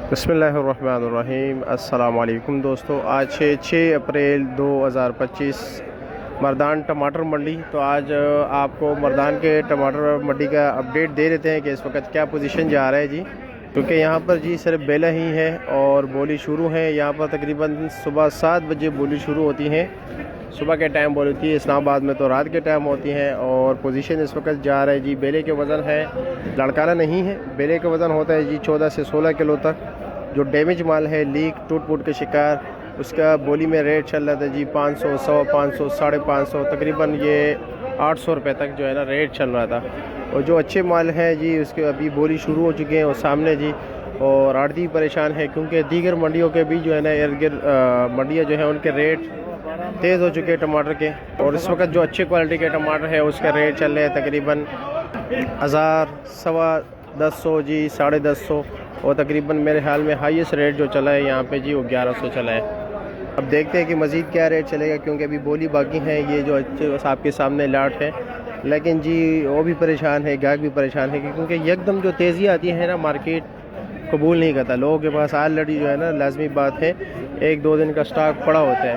बिस्मिल्लाहिर्रहमानिर्रहीम। अस्सलाम वालेकुम दोस्तों, आज 6 अप्रैल 2025 मर्दान टमाटर मंडी। तो आज आपको मर्दान के टमाटर मंडी का अपडेट दे देते हैं कि इस वक्त क्या पोजीशन जा रहा है जी। क्योंकि यहाँ पर जी सिर्फ बेला ही है और बोली शुरू है। यहाँ पर तकरीबन सुबह 7 बजे बोली शुरू होती हैं। सुबह के टाइम बोली होती है, इस्लामाबाद में तो रात के टाइम होती हैं। और पोजीशन इस वक्त जा रहा है जी। बेले के वज़न है, लड़काना नहीं है, बेले का वज़न होता है जी 14 से 16 किलो तक। जो डैमेज माल है, लीक टूट फूट के शिकार, उसका बोली में रेट चल रहा था जी 500, 100, 500, 550, तकरीबन ये 800 रुपये तक जो है ना रेट चल रहा था। और जो अच्छे माल हैं जी उसके अभी बोली शुरू हो चुके हैं और सामने जी। और आड़ती परेशान है क्योंकि दीगर मंडियों के भी जो है ना इर्द गिर्द मंडियाँ जो है उनके रेट तेज़ हो चुके हैं टमाटर के। और इस वक्त जो अच्छी क्वालिटी के टमाटर है उसका रेट चल रहा है तकरीबन 1000, 1150 जी, 1150। और तकरीबन मेरे ख्याल में हाईएस्ट रेट जो चला है यहाँ पे जी वो 1100 चला है। अब देखते हैं कि मज़ीद क्या रेट चलेगा, क्योंकि अभी बोली बाकी है। ये जो अच्छे आपके सामने लाट है, लेकिन जी वो भी परेशान है, गाहक भी परेशान है, क्योंकि एकदम जो तेज़ी आती है ना मार्केट कबूल नहीं करता। लोगों के पास ऑलरेडी जो है ना लाजमी बात है 1-2 दिन का स्टॉक पड़ा होता है।